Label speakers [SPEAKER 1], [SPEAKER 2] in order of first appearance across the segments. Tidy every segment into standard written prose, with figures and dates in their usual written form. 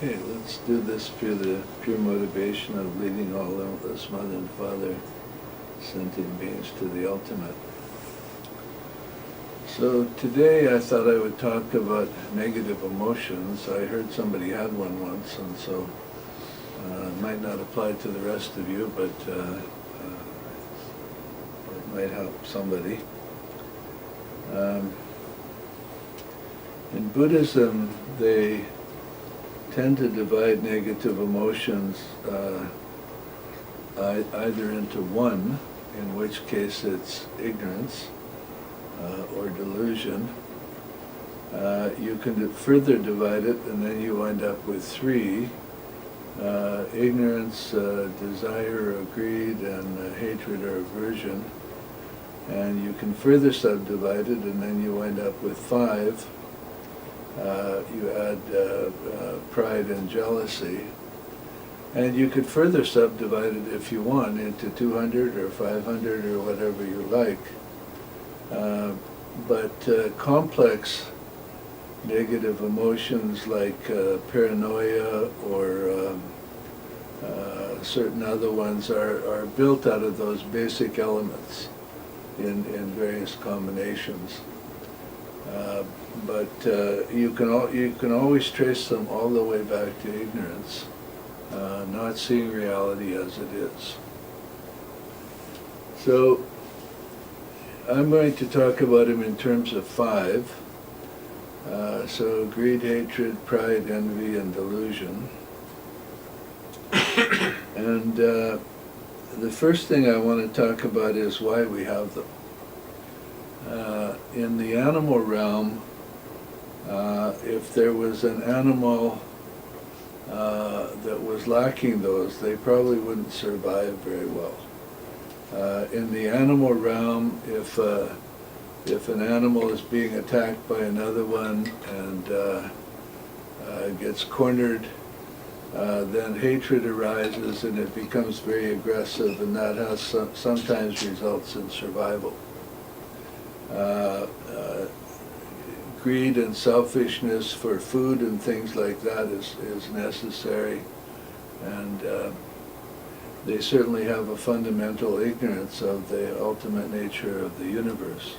[SPEAKER 1] Okay, let's do this through the pure motivation of leading all limitless Mother and Father sentient beings to the ultimate. So today I thought I would talk about negative emotions. I heard somebody had one once, and so it might not apply to the rest of you, but it might help somebody. In Buddhism, they tend to divide negative emotions either into one, in which case it's ignorance or delusion. You can further divide it, and then you wind up with three: ignorance, desire or greed, and hatred or aversion. And you can further subdivide it, and then you wind up with five. You add pride and jealousy. And you could further subdivide it if you want into 200 or 500 or whatever you like. But complex negative emotions like paranoia or certain other ones are built out of those basic elements in various combinations. But you can always trace them all the way back to ignorance, not seeing reality as it is. So I'm going to talk about them in terms of five. So greed, hatred, pride, envy, and delusion. And the first thing I want to talk about is why we have them. In the animal realm, if there was an animal that was lacking those, they probably wouldn't survive very well. In the animal realm, if an animal is being attacked by another one and gets cornered, then hatred arises and it becomes very aggressive, and that has sometimes results in survival. Greed and selfishness for food and things like that is necessary, and they certainly have a fundamental ignorance of the ultimate nature of the universe.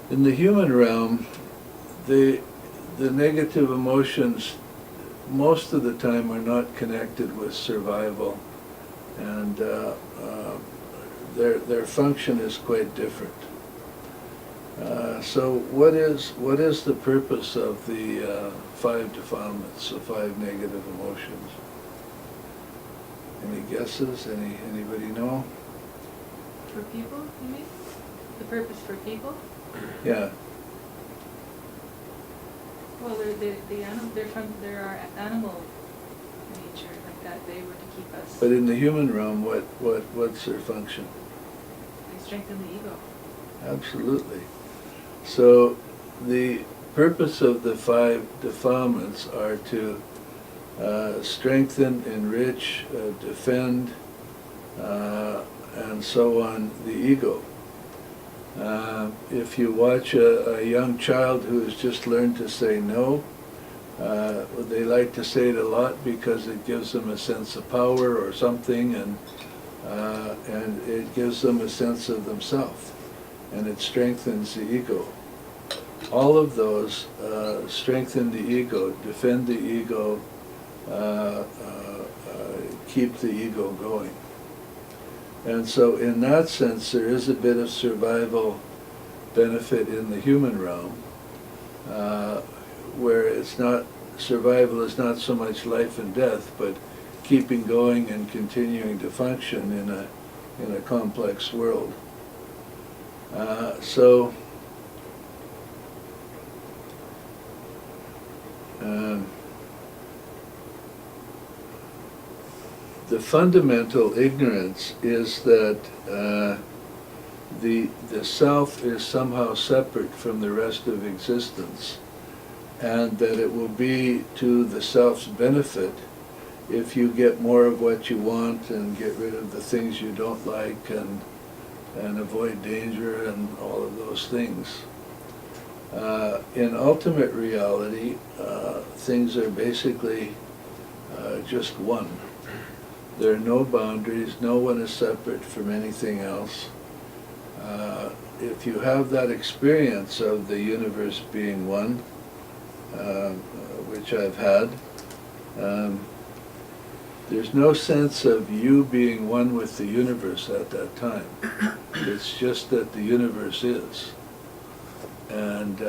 [SPEAKER 1] In the human realm, the negative emotions most of the time are not connected with survival, and their function is quite different. So what is the purpose of the five defilements, the five negative emotions? Any guesses? Anybody know?
[SPEAKER 2] For people, you mean? The purpose for people?
[SPEAKER 1] Yeah.
[SPEAKER 2] Well, they're from their animal nature, like that. They were to keep us.
[SPEAKER 1] But in the human realm, what's their function?
[SPEAKER 2] They strengthen the ego.
[SPEAKER 1] Absolutely. So the purpose of the five defilements are to strengthen, enrich, defend, and so on the ego. If you watch a young child who has just learned to say no, they like to say it a lot because it gives them a sense of power or something, and it gives them a sense of themselves, and it strengthens the ego. All of those strengthen the ego, defend the ego, keep the ego going. And so in that sense, there is a bit of survival benefit in the human realm, where it's not, survival is not so much life and death, but keeping going and continuing to function in a complex world. The fundamental ignorance is that the self is somehow separate from the rest of existence, and that it will be to the self's benefit if you get more of what you want and get rid of the things you don't like and avoid danger and all of those things. In ultimate reality, things are basically just one. There are no boundaries, no one is separate from anything else. If you have that experience of the universe being one, which I've had, there's no sense of you being one with the universe at that time. It's just that the universe is. And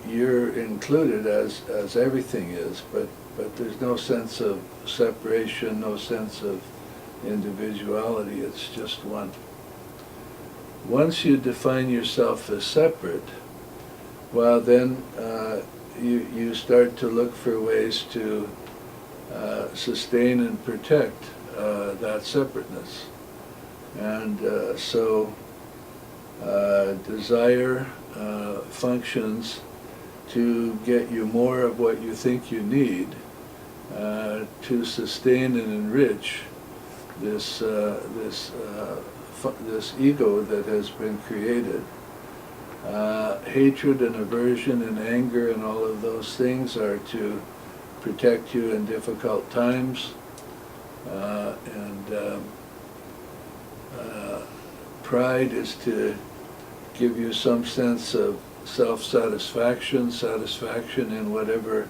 [SPEAKER 1] you're included as everything is, but there's no sense of separation, no sense of individuality. It's just one. Once you define yourself as separate, well then you start to look for ways to sustain and protect that separateness. And so desire functions to get you more of what you think you need to sustain and enrich this ego that has been created. Hatred and aversion and anger and all of those things are to protect you in difficult times, and pride is to give you some sense of self-satisfaction, satisfaction in whatever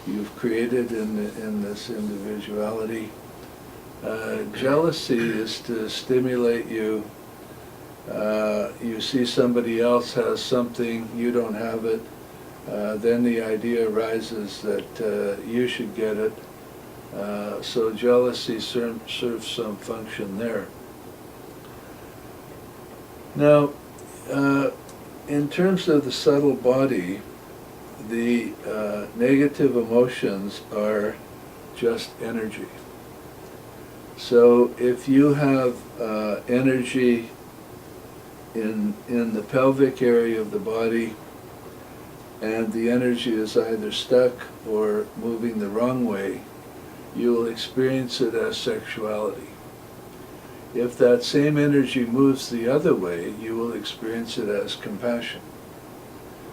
[SPEAKER 1] you've created in this individuality. Jealousy is to stimulate you. You see somebody else has something, you don't have it, then the idea arises that you should get it. So jealousy serves some function there. Now, in terms of the subtle body, the negative emotions are just energy. So if you have energy in the pelvic area of the body, and the energy is either stuck or moving the wrong way, you will experience it as sexuality. If that same energy moves the other way, you will experience it as compassion.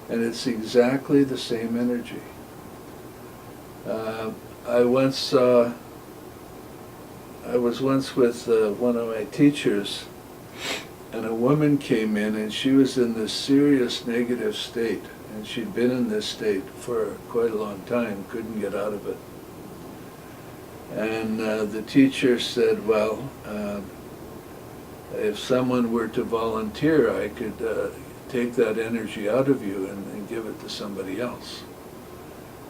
[SPEAKER 1] And it's exactly the same energy. I was once with one of my teachers, and a woman came in, and she was in this serious negative state, and she'd been in this state for quite a long time, couldn't get out of it. And the teacher said, well, if someone were to volunteer, I could take that energy out of you and give it to somebody else.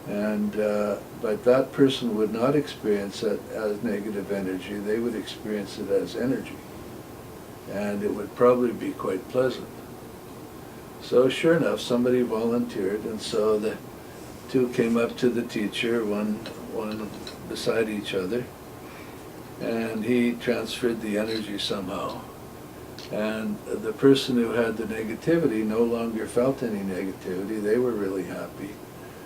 [SPEAKER 1] And but that person would not experience it as negative energy. They would experience it as energy, and it would probably be quite pleasant. So sure enough, somebody volunteered, and so the two came up to the teacher, one beside each other, and he transferred the energy somehow. And the person who had the negativity no longer felt any negativity. They were really happy.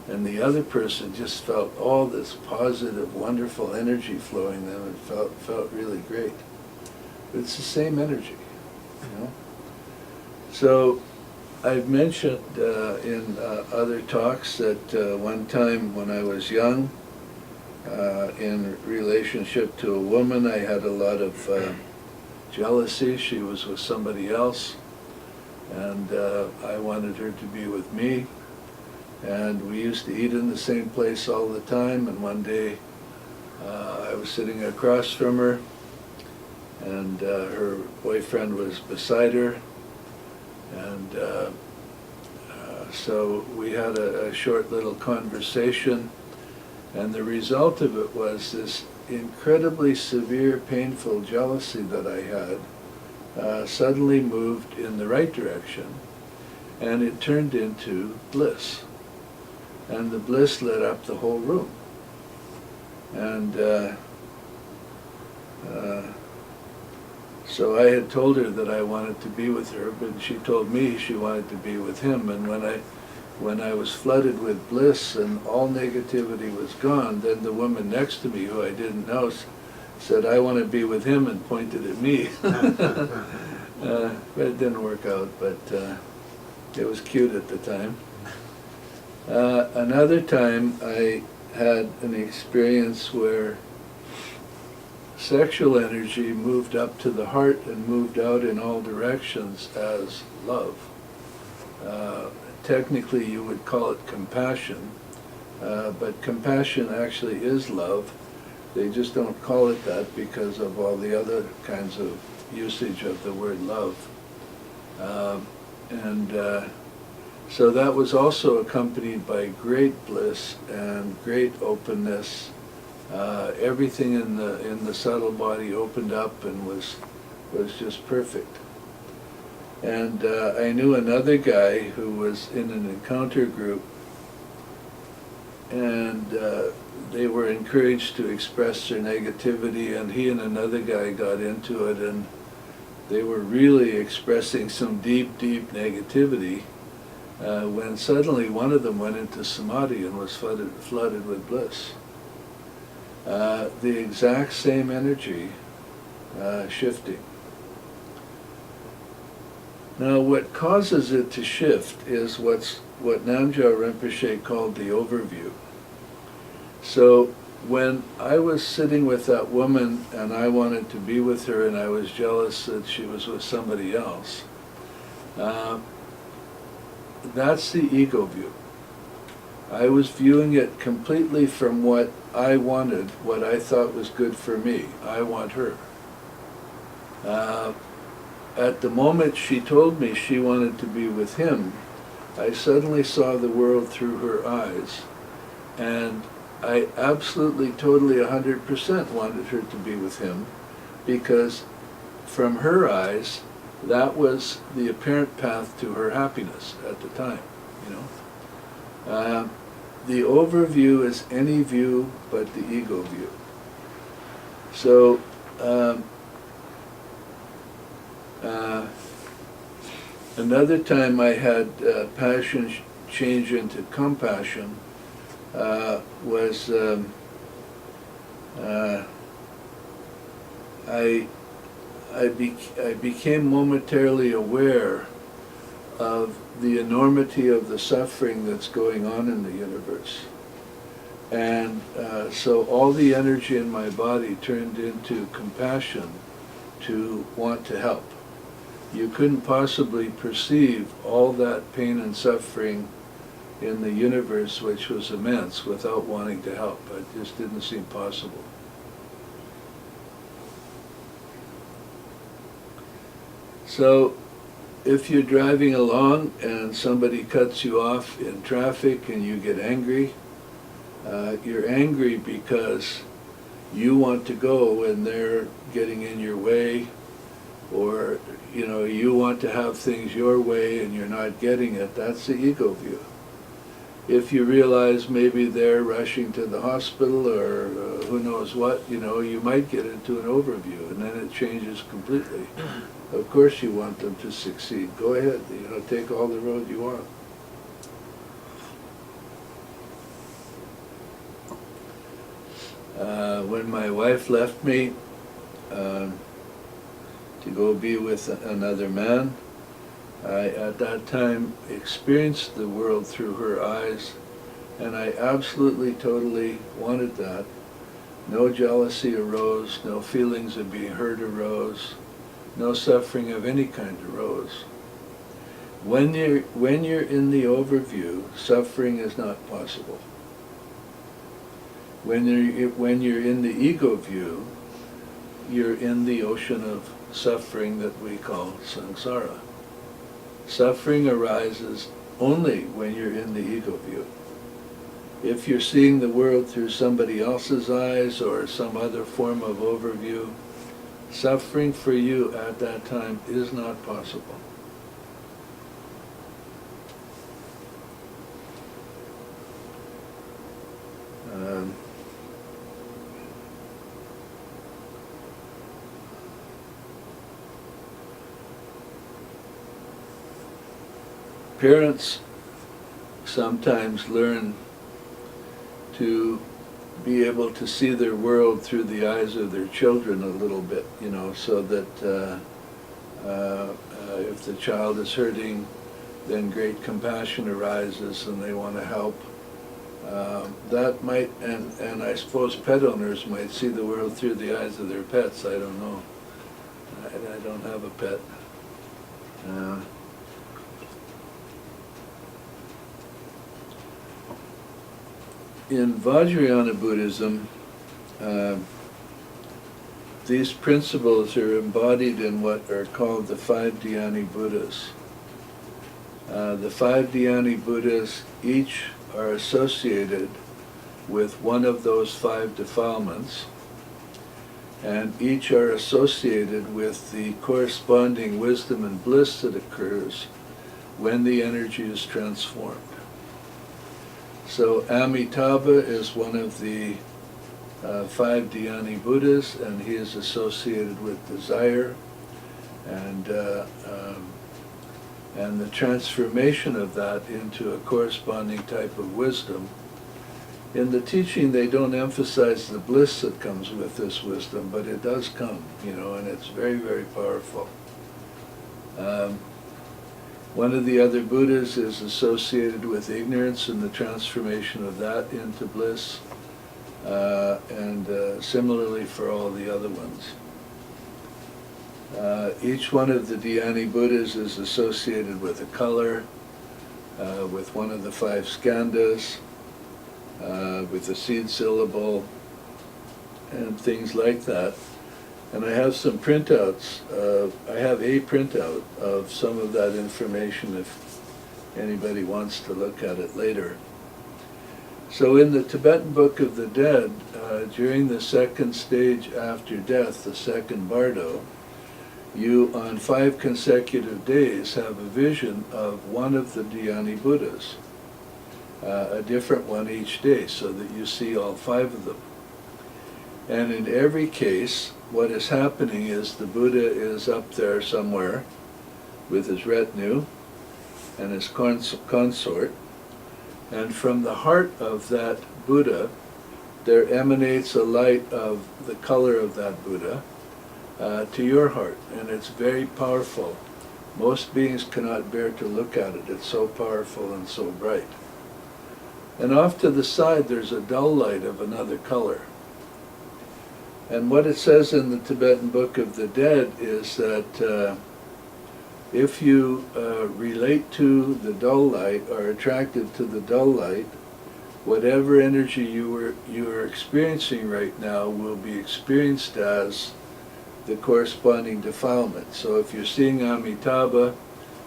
[SPEAKER 1] And the other person just felt all this positive, wonderful energy flowing them, and felt really great. But it's the same energy, you know. So I've mentioned in other talks that one time when I was young, in relationship to a woman, I had a lot of jealousy. She was with somebody else, and I wanted her to be with me. And we used to eat in the same place all the time, and one day I was sitting across from her, and her boyfriend was beside her, and so we had a short little conversation, and the result of it was this incredibly severe, painful jealousy that I had suddenly moved in the right direction, and it turned into bliss. And the bliss lit up the whole room. And so I had told her that I wanted to be with her, but she told me she wanted to be with him. And when I was flooded with bliss and all negativity was gone, then the woman next to me, who I didn't know, said, I want to be with him, and pointed at me. But it didn't work out. But It was cute at the time. Another time I had an experience where sexual energy moved up to the heart and moved out in all directions as love. Technically you would call it compassion, but compassion actually is love. They just don't call it that because of all the other kinds of usage of the word love. So that was also accompanied by great bliss and great openness. Everything in the subtle body opened up and was just perfect. And I knew another guy who was in an encounter group, and they were encouraged to express their negativity, and he and another guy got into it, and they were really expressing some deep, deep negativity, when suddenly one of them went into samadhi and was flooded with bliss. The exact same energy shifting. Now what causes it to shift is what Namgyal Rinpoche called the overview. So when I was sitting with that woman and I wanted to be with her and I was jealous that she was with somebody else, that's the ego view. I was viewing it completely from what I wanted, what I thought was good for me. I want her. At the moment she told me she wanted to be with him, I suddenly saw the world through her eyes, and I absolutely, totally, 100% wanted her to be with him, because from her eyes, that was the apparent path to her happiness at the time, you know. The overview is any view but the ego view. So, another time I had passion change into compassion was I became momentarily aware of the enormity of the suffering that's going on in the universe. And so all the energy in my body turned into compassion to want to help. You couldn't possibly perceive all that pain and suffering in the universe, which was immense, without wanting to help. It just didn't seem possible. So if you're driving along and somebody cuts you off in traffic and you get angry, you're angry because you want to go and they're getting in your way, or you know, you want to have things your way and you're not getting it. That's the ego view. If you realize maybe they're rushing to the hospital or who knows what, you know, you might get into an overview, and then it changes completely. Of course you want them to succeed. Go ahead, you know, take all the road you want. When my wife left me to go be with another man, I at that time experienced the world through her eyes, and I absolutely, totally wanted that. No jealousy arose, no feelings of being hurt arose, no suffering of any kind arose. When you're in the overview, suffering is not possible. When you're in the ego view, you're in the ocean of suffering that we call samsara. Suffering arises only when you're in the ego view. If you're seeing the world through somebody else's eyes or some other form of overview, suffering for you at that time is not possible. Parents sometimes learn to be able to see their world through the eyes of their children a little bit, you know, so that if the child is hurting, then great compassion arises and they want to help. That might, and I suppose pet owners might see the world through the eyes of their pets. I don't know. I don't have a pet. In Vajrayana Buddhism, these principles are embodied in what are called the 5 Dhyani Buddhas. The 5 Dhyani Buddhas each are associated with one of those 5 defilements, and each are associated with the corresponding wisdom and bliss that occurs when the energy is transformed. So Amitabha is one of the 5 Dhyani Buddhas, and he is associated with desire, and the transformation of that into a corresponding type of wisdom. In the teaching, they don't emphasize the bliss that comes with this wisdom, but it does come, and it's very, very powerful. One of the other Buddhas is associated with ignorance and the transformation of that into bliss, and similarly for all the other ones. Each one of the Dhyani Buddhas is associated with a color, with one of the 5 skandhas, with a seed syllable, and things like that. And I have some printouts. I have a printout of some of that information if anybody wants to look at it later. So in the Tibetan Book of the Dead, during the 2nd stage after death, the 2nd bardo, you on 5 consecutive days have a vision of one of the Dhyani Buddhas, a different one each day, so that you see all 5 of them. And in every case, what is happening is the Buddha is up there somewhere with his retinue and his consort, and from the heart of that Buddha, there emanates a light of the color of that Buddha to your heart, and it's very powerful. Most beings cannot bear to look at it. It's so powerful and so bright. And off to the side, there's a dull light of another color. And what it says in the Tibetan Book of the Dead is that if you relate to the dull light, or attracted to the dull light, whatever energy you are experiencing right now will be experienced as the corresponding defilement. So if you're seeing Amitabha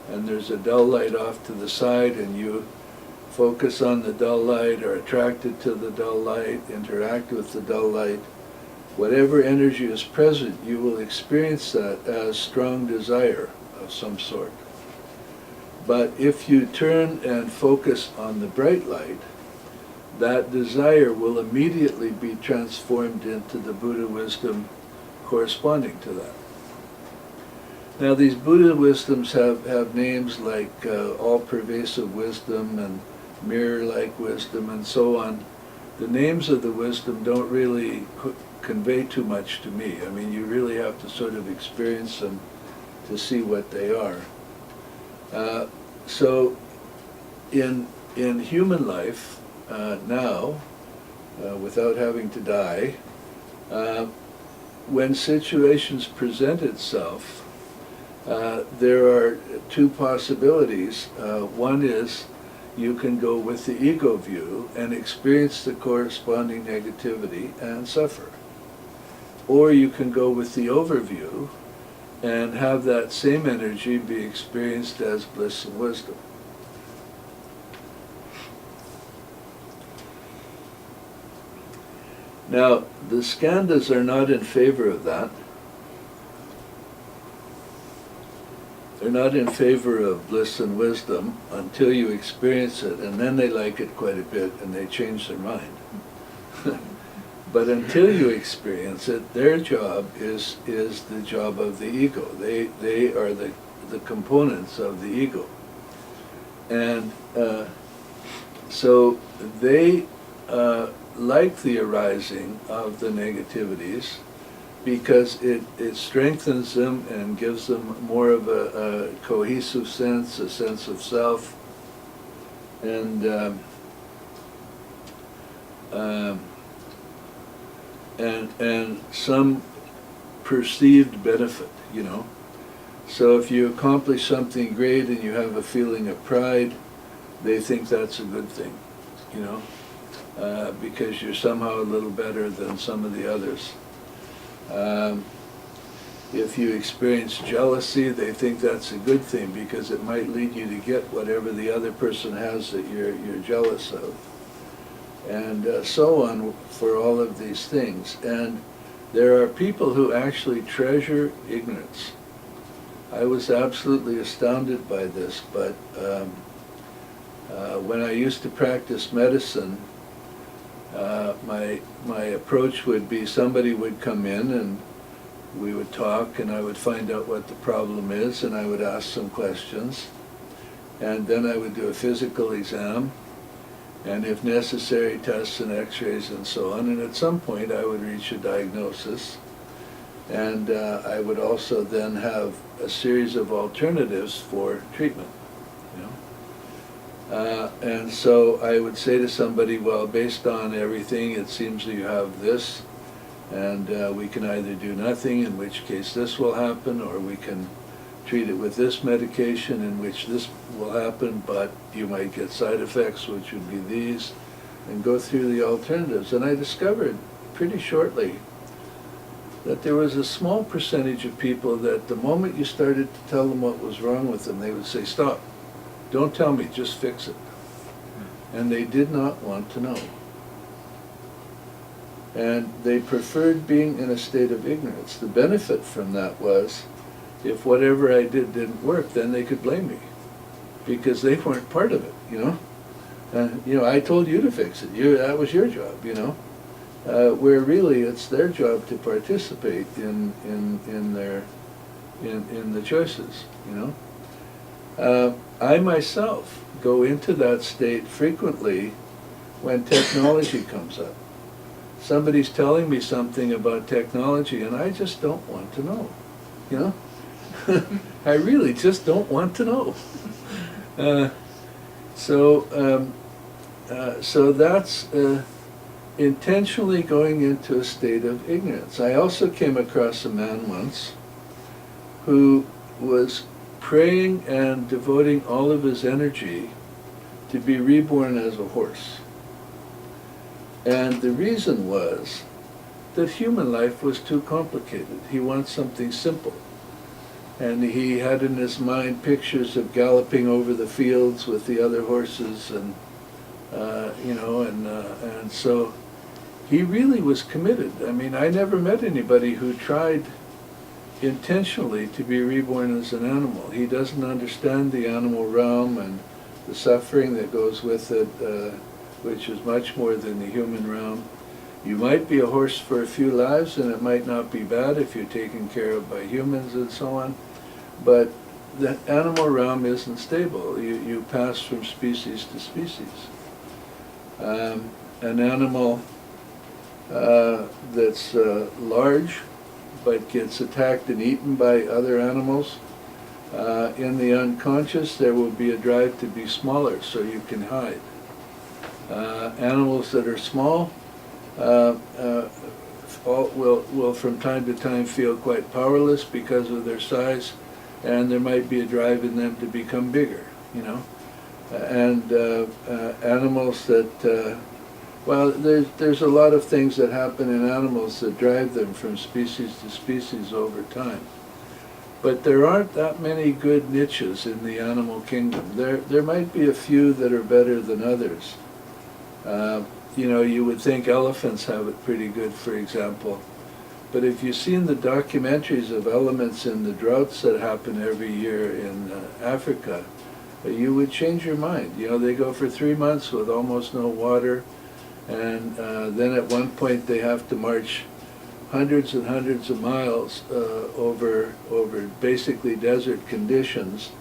[SPEAKER 1] and there's a dull light off to the side, and you focus on the dull light, or attracted to the dull light, interact with the dull light, whatever energy is present, you will experience that as strong desire of some sort. But if you turn and focus on the bright light, that desire will immediately be transformed into the Buddha wisdom corresponding to that. Now these Buddha wisdoms have names like all-pervasive wisdom and mirror-like wisdom and so on. The names of the wisdom don't really convey too much to me. I mean, you really have to sort of experience them to see what they are. So in human life now, without having to die, when situations present itself, there are 2 possibilities. One is you can go with the ego view and experience the corresponding negativity and suffer. Or you can go with the overview and have that same energy be experienced as bliss and wisdom. Now, the skandhas are not in favor of that. They're not in favor of bliss and wisdom until you experience it, and then they like it quite a bit and they change their mind. But until you experience it, their job is the job of the ego. They are the components of the ego. And so they like the arising of the negativities, because it strengthens them and gives them more of a cohesive sense, a sense of self, and some perceived benefit, you know. So if you accomplish something great and you have a feeling of pride, they think that's a good thing, you know, because you're somehow a little better than some of the others. If you experience jealousy, they think that's a good thing because it might lead you to get whatever the other person has that you're jealous of. And so on for all of these things. And there are people who actually treasure ignorance. I was absolutely astounded by this, but when I used to practice medicine, my approach would be somebody would come in and we would talk and I would find out what the problem is and I would ask some questions, and then I would do a physical exam and if necessary tests and x-rays and so on, and at some point I would reach a diagnosis, and I would also then have a series of alternatives for treatment, you know. And so I would say to somebody, well, based on everything, it seems that you have this, and we can either do nothing, in which case this will happen, or we can treat it with this medication, in which this will happen, but you might get side effects, which would be these, and go through the alternatives. And I discovered pretty shortly that there was a small percentage of people that the moment you started to tell them what was wrong with them, they would say, stop, don't tell me, just fix it. And they did not want to know. And they preferred being in a state of ignorance. The benefit from that was, if whatever I did didn't work, then they could blame me, because they weren't part of it, you know. You know, I told you to fix it. That was your job, you know. Where really it's their job to participate in the choices, you know. I myself go into that state frequently when technology comes up. Somebody's telling me something about technology and I just don't want to know, you know. I really just don't want to know. So that's intentionally going into a state of ignorance. I also came across a man once who was praying and devoting all of his energy to be reborn as a horse. And the reason was that human life was too complicated. He wants something simple. And he had in his mind pictures of galloping over the fields with the other horses, and you know, and so he really was committed. I mean, I never met anybody who tried intentionally to be reborn as an animal. He doesn't understand the animal realm and the suffering that goes with it, which is much more than the human realm. You might be a horse for a few lives, and it might not be bad if you're taken care of by humans and so on, but the animal realm isn't stable. You pass from species to species. An animal that's large but gets attacked and eaten by other animals, in the unconscious there will be a drive to be smaller so you can hide. Animals that are small will from time to time feel quite powerless because of their size, and there might be a drive in them to become bigger, you know. And animals that, well, there's a lot of things that happen in animals that drive them from species to species over time. But there aren't that many good niches in the animal kingdom. There might be a few that are better than others. You know, you would think elephants have it pretty good, for example. But if you've seen the documentaries of elements in the droughts that happen every year in Africa, you would change your mind. You know, they go for 3 months with almost no water, and then at one point they have to march hundreds and hundreds of miles over basically desert conditions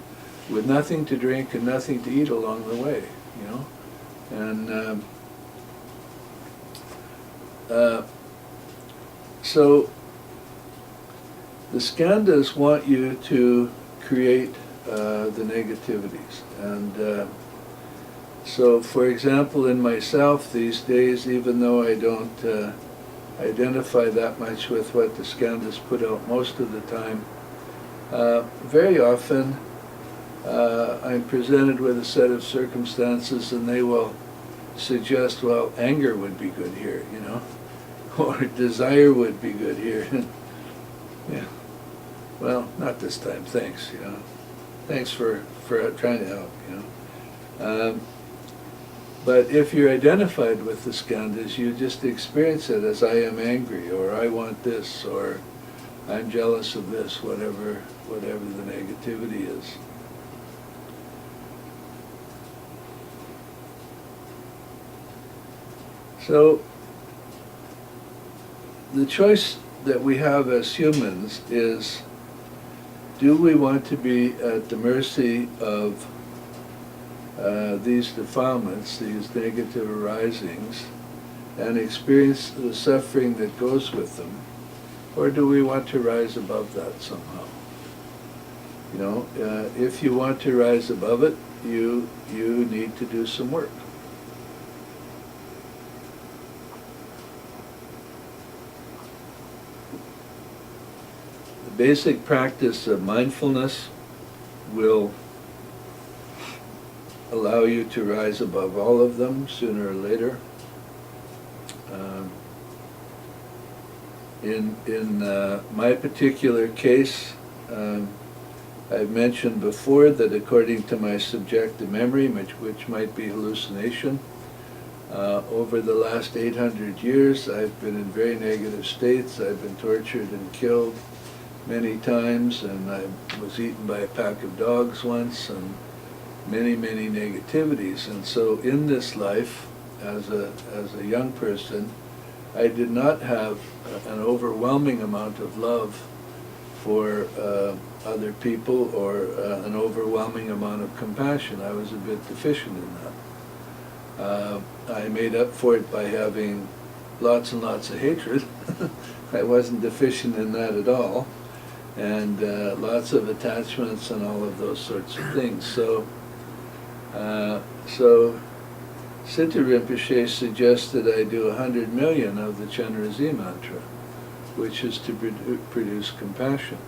[SPEAKER 1] with nothing to drink and nothing to eat along the way, you know. And so the skandhas want you to create the negativities. And so, for example, in myself these days, even though I don't identify that much with what the skandhas put out most of the time, very often I'm presented with a set of circumstances and they will suggest, well, anger would be good here, you know, or desire would be good here. Yeah. Well, not this time, thanks, you know. Thanks for trying to help, you know. But if you're identified with the skandhas, you just experience it as I am angry, or I want this, or I'm jealous of this, whatever the negativity is. So, the choice that we have as humans is, do we want to be at the mercy of these defilements, these negative arisings, and experience the suffering that goes with them, or do we want to rise above that somehow? You know, if you want to rise above it, you need to do some work. The basic practice of mindfulness will allow you to rise above all of them sooner or later. In my particular case, I've mentioned before that according to my subjective memory, which might be hallucination, over the last 800 years I've been in very negative states. I've been tortured and killed many times, and I was eaten by a pack of dogs once, and many negativities. And so in this life, as a young person, I did not have an overwhelming amount of love for other people, or an overwhelming amount of compassion. I was a bit deficient in that. I made up for it by having lots and lots of hatred. I wasn't deficient in that at all. And lots of attachments and all of those sorts of things. So Siddha Rinpoche suggested I do 100 million of the Chenrezig mantra, which is to produce compassion.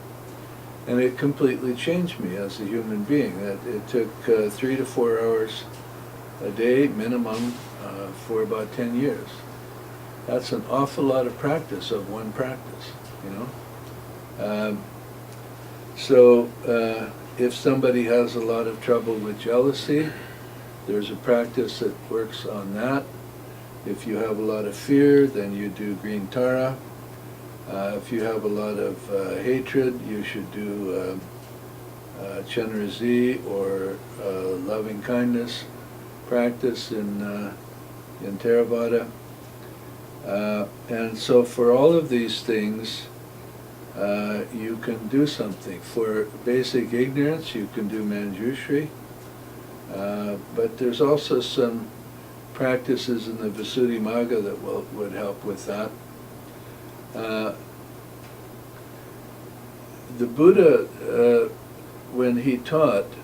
[SPEAKER 1] And it completely changed me as a human being. It took 3 to 4 hours a day minimum for about 10 years. That's an awful lot of practice of one practice, you know. So if somebody has a lot of trouble with jealousy, there's a practice that works on that. If you have a lot of fear, then you do green Tara. If you have a lot of hatred, you should do Chenrezig or loving kindness practice in Theravada. And so for all of these things, you can do something. For basic ignorance, you can do Manjushri, but there's also some practices in the Visuddhimagga that would help with that. The Buddha, when he talked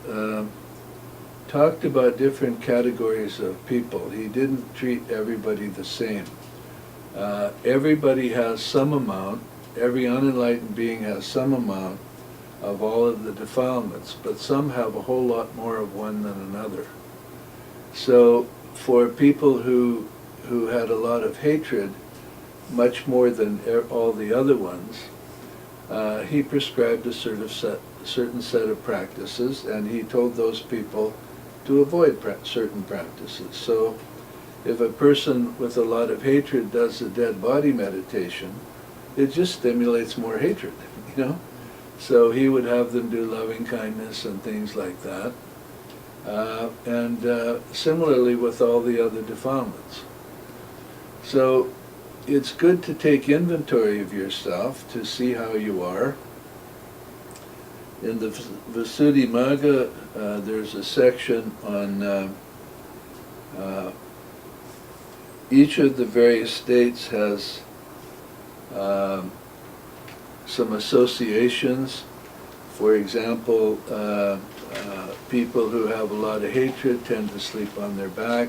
[SPEAKER 1] about different categories of people. He didn't treat everybody the same. Everybody has some amount. Every unenlightened being has some amount of all of the defilements, but some have a whole lot more of one than another. So for people who had a lot of hatred, much more than all the other ones, he prescribed a certain set of practices, and he told those people to avoid certain practices. So if a person with a lot of hatred does a dead body meditation, it just stimulates more hatred, you know? So he would have them do loving kindness and things like that. And similarly with all the other defilements. So it's good to take inventory of yourself to see how you are. In the Visuddhimagga, there's a section on each of the various states has some associations. For example, people who have a lot of hatred tend to sleep on their back.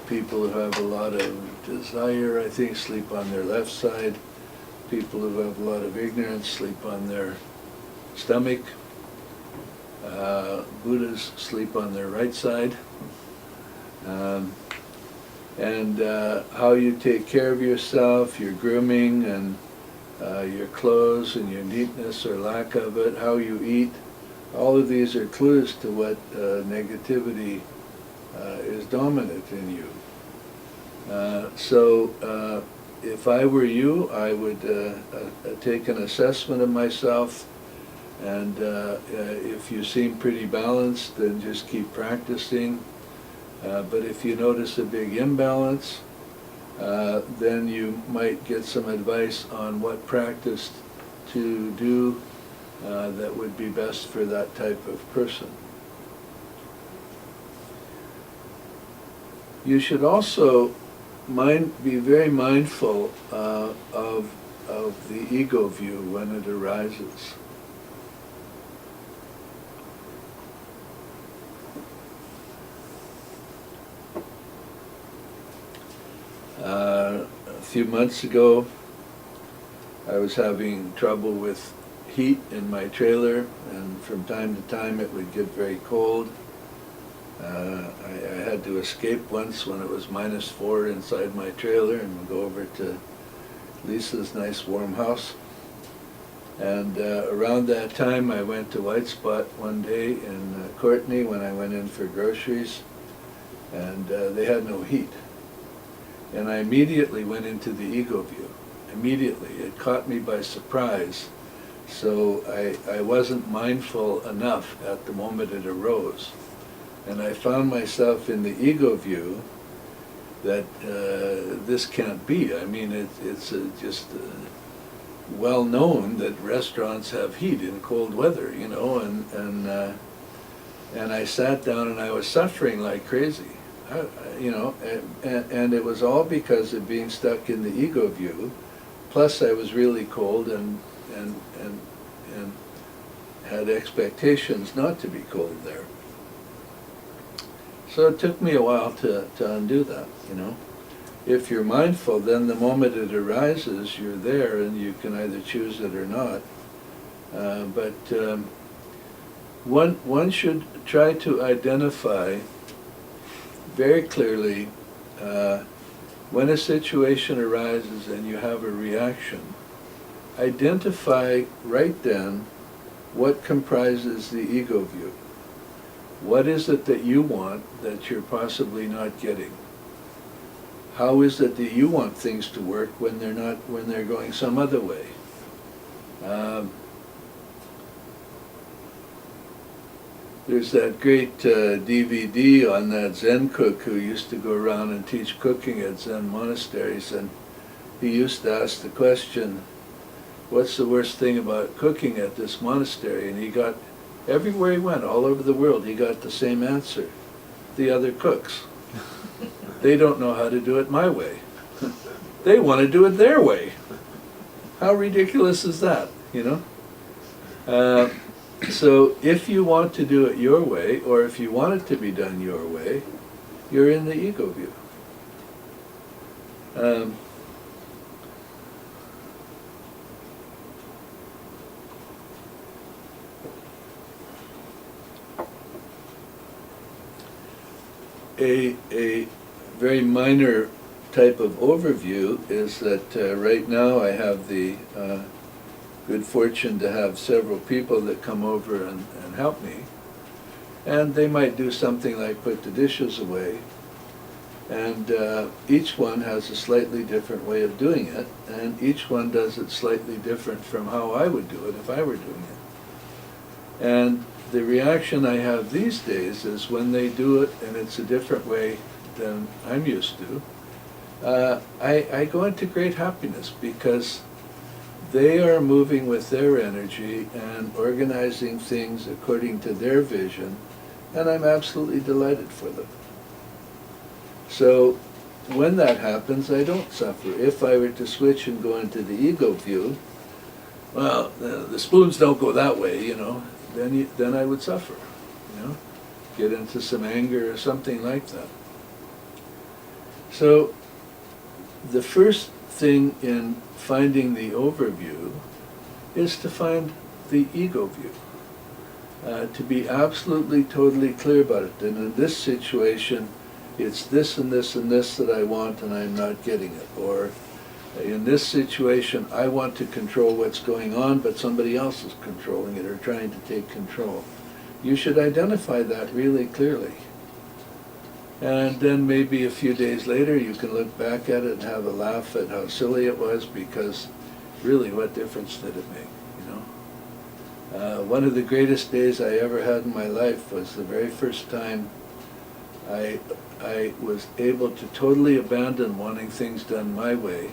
[SPEAKER 1] People who have a lot of desire, I think, sleep on their left side. People who have a lot of ignorance sleep on their stomach. Buddhas sleep on their right side. And how you take care of yourself, your grooming, and your clothes, and your neatness or lack of it, how you eat, all of these are clues to what negativity is dominant in you. So if I were you, I would take an assessment of myself, and if you seem pretty balanced, then just keep practicing. But if you notice a big imbalance, then you might get some advice on what practice to do that would be best for that type of person. You should also be very mindful of the ego view when it arises. A few months ago, I was having trouble with heat in my trailer, and from time to time it would get very cold. I had to escape once when it was -4 inside my trailer and go over to Lisa's nice warm house. And around that time I went to White Spot one day in Courtenay when I went in for groceries, and they had no heat. And I immediately went into the ego view. Immediately. It caught me by surprise. So I wasn't mindful enough at the moment it arose. And I found myself in the ego view that this can't be. I mean, it's just well known that restaurants have heat in cold weather, you know, and I sat down and I was suffering like crazy. You know, and it was all because of being stuck in the ego view. Plus, I was really cold and had expectations not to be cold there. So it took me a while to undo that. You know, if you're mindful, then the moment it arises, you're there, and you can either choose it or not. But one should try to identify very clearly when a situation arises and you have a reaction, identify right then what comprises the ego view. What is it that you want that you're possibly not getting? How is it that you want things to work when they're going some other way? There's that great DVD on that Zen cook who used to go around and teach cooking at Zen monasteries, and he used to ask the question, what's the worst thing about cooking at this monastery? And he got, everywhere he went, all over the world, he got the same answer. The other cooks. They don't know how to do it my way. They want to do it their way. How ridiculous is that, you know? So if you want to do it your way, or if you want it to be done your way, you're in the ego view. A very minor type of overview is that right now I have the good fortune to have several people that come over and help me. And they might do something like put the dishes away. And each one has a slightly different way of doing it, and each one does it slightly different from how I would do it if I were doing it. And the reaction I have these days is when they do it and it's a different way than I'm used to, I go into great happiness because they are moving with their energy and organizing things according to their vision, and I'm absolutely delighted for them. So when that happens, I don't suffer. If I were to switch and go into the ego view, well, the spoons don't go that way, you know, then I would suffer, you know, get into some anger or something like that. So the first thing in finding the overview is to find the ego view. To be absolutely, totally clear about it. And in this situation, it's this and this and this that I want and I'm not getting it. Or in this situation, I want to control what's going on, but somebody else is controlling it or trying to take control. You should identify that really clearly. And then maybe a few days later, you can look back at it and have a laugh at how silly it was, because really, what difference did it make, you know? One of the greatest days I ever had in my life was the very first time I was able to totally abandon wanting things done my way,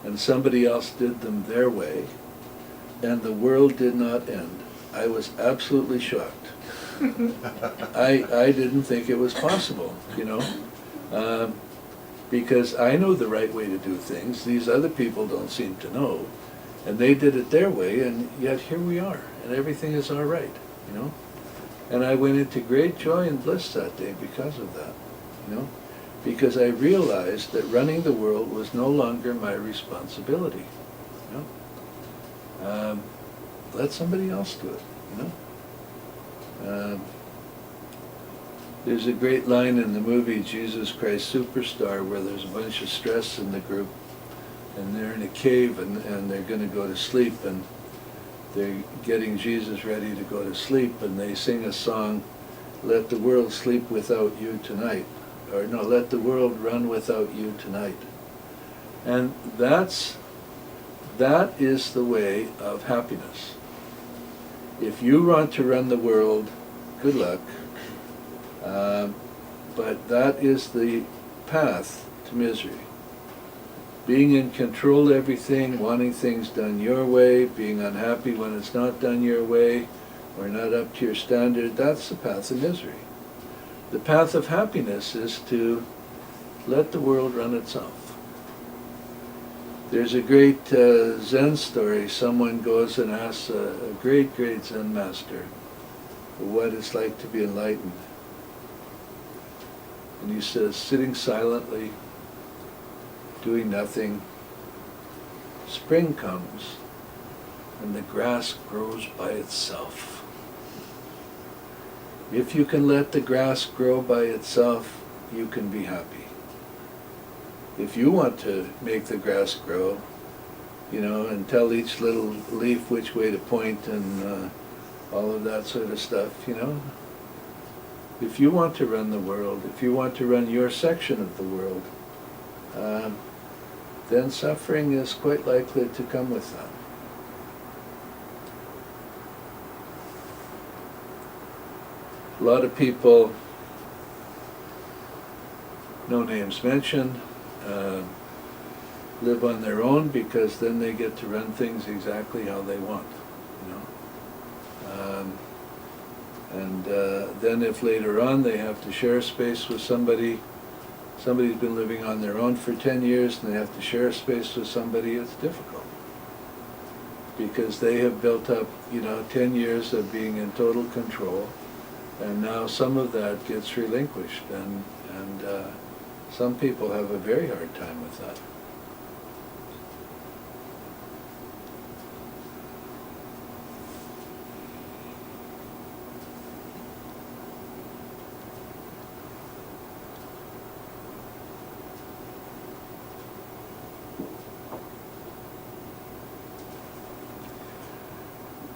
[SPEAKER 1] and somebody else did them their way, and the world did not end. I was absolutely shocked. I didn't think it was possible, you know, because I know the right way to do things. These other people don't seem to know, and they did it their way, and yet here we are, and everything is all right, you know. And I went into great joy and bliss that day because of that, you know, because I realized that running the world was no longer my responsibility, you know. Let somebody else do it, you know. There's a great line in the movie Jesus Christ Superstar where there's a bunch of stress in the group, and they're in a cave and they're going to go to sleep, and they're getting Jesus ready to go to sleep, and they sing a song, "Let the world sleep without you tonight," or no, "Let the world run without you tonight." And that is the way of happiness. If you want to run the world, good luck. But that is the path to misery. Being in control of everything, wanting things done your way, being unhappy when it's not done your way, or not up to your standard, that's the path of misery. The path of happiness is to let the world run itself. There's a great Zen story. Someone goes and asks a great, great Zen master what it's like to be enlightened. And he says, sitting silently, doing nothing, spring comes and the grass grows by itself. If you can let the grass grow by itself, you can be happy. If you want to make the grass grow, you know, and tell each little leaf which way to point and all of that sort of stuff, you know. If you want to run the world, if you want to run your section of the world, then suffering is quite likely to come with that. A lot of people, no names mentioned, live on their own because then they get to run things exactly how they want, you know. Then if later on they have to share space with somebody's been living on their own for 10 years and they have to share space with somebody, it's difficult. Because they have built up, you know, 10 years of being in total control, and now some of that gets relinquished, and some people have a very hard time with that.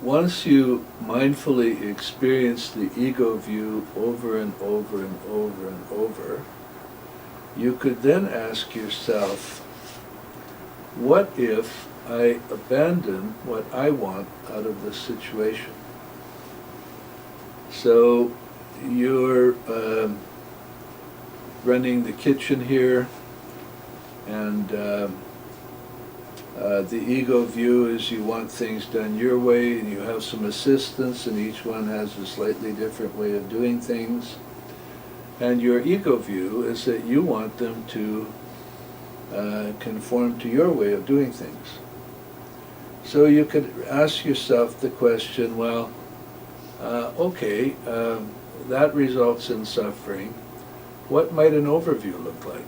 [SPEAKER 1] Once you mindfully experience the ego view over and over and over and over, you could then ask yourself, what if I abandon what I want out of this situation? So you're running the kitchen here, and the ego view is you want things done your way, and you have some assistants, and each one has a slightly different way of doing things. And your ego view is that you want them to conform to your way of doing things. So you could ask yourself the question, well, okay, that results in suffering. What might an overview look like?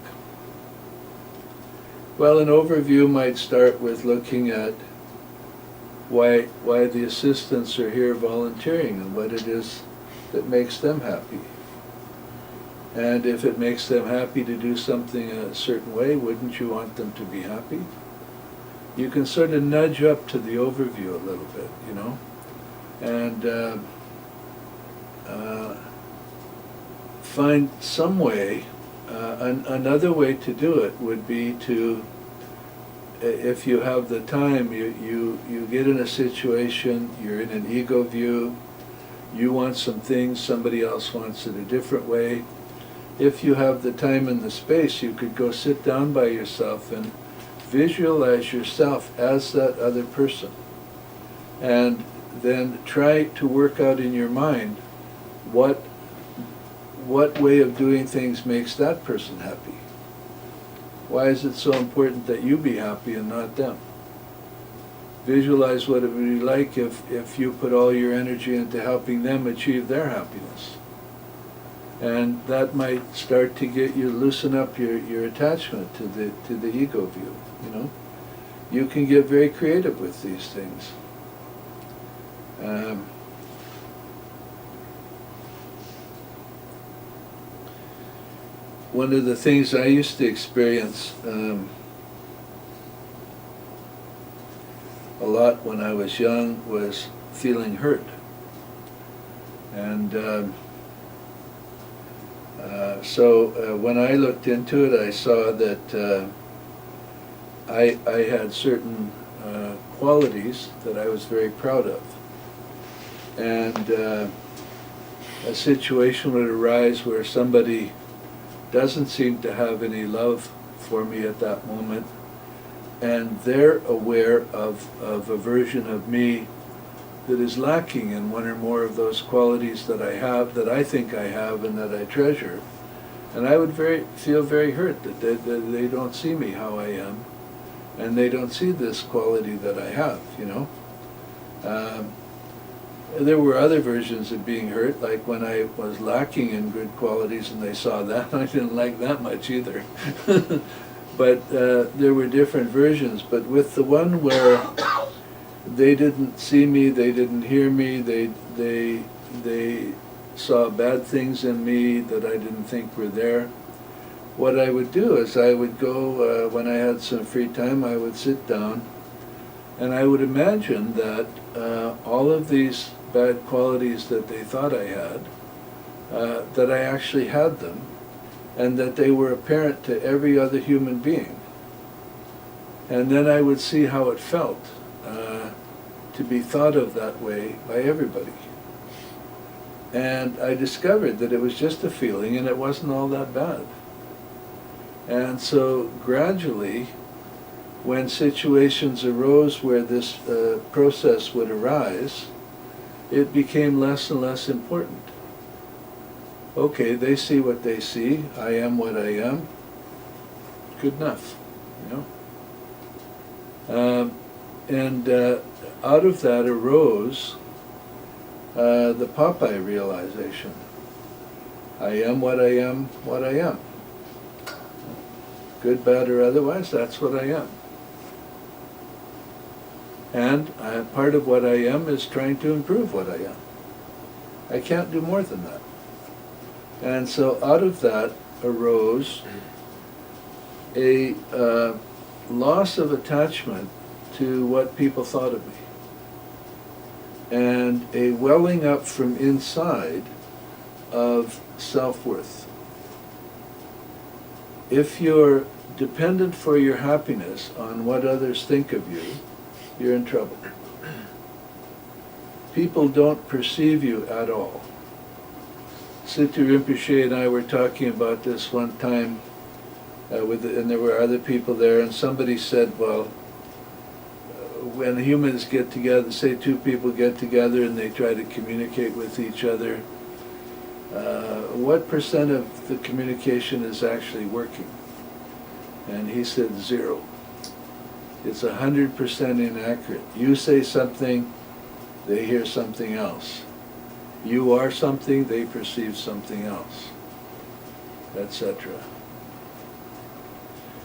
[SPEAKER 1] Well, an overview might start with looking at why the assistants are here volunteering and what it is that makes them happy. And if it makes them happy to do something a certain way, wouldn't you want them to be happy? You can sort of nudge up to the overview a little bit, you know, and find some way. Another way to do it would be to, if you have the time, you get in a situation, you're in an ego view, you want some things, somebody else wants it a different way. If you have the time and the space, you could go sit down by yourself and visualize yourself as that other person. And then try to work out in your mind what way of doing things makes that person happy. Why is it so important that you be happy and not them? Visualize what it would be like if you put all your energy into helping them achieve their happiness. And that might start to get you, loosen up your attachment to the ego view, you know. You can get very creative with these things. One of the things I used to experience a lot when I was young was feeling hurt. And so when I looked into it, I saw that I had certain qualities that I was very proud of. And a situation would arise where somebody doesn't seem to have any love for me at that moment, and they're aware of a version of me that is lacking in one or more of those qualities that I have, that I think I have and that I treasure. And I would feel very hurt that they don't see me how I am, and they don't see this quality that I have, you know. There were other versions of being hurt, like when I was lacking in good qualities and they saw that, I didn't like that much either. But there were different versions. But with the one where they didn't see me, they didn't hear me, they saw bad things in me that I didn't think were there, what I would do is I would go, when I had some free time, I would sit down and I would imagine that all of these bad qualities that they thought I had, that I actually had them, and that they were apparent to every other human being. And then I would see how it felt to be thought of that way by everybody. And I discovered that it was just a feeling and it wasn't all that bad. And so gradually, when situations arose where this process would arise, it became less and less important. Okay, they see what they see, I am what I am, good enough, you know. And out of that arose the Popeye realization. I am what I am, what I am. Good, bad, or otherwise, that's what I am. And part of what I am is trying to improve what I am. I can't do more than that. And so out of that arose a loss of attachment to what people thought of me, and a welling up from inside of self-worth. If you're dependent for your happiness on what others think of you, you're in trouble. People don't perceive you at all. Tsultrim Rinpoche and I were talking about this one time, and there were other people there, and somebody said, well, when humans get together, say two people get together and they try to communicate with each other, what % of the communication is actually working? And he said 0. it's 100% inaccurate. You say something, they hear something else. You are something, they perceive something else, etc.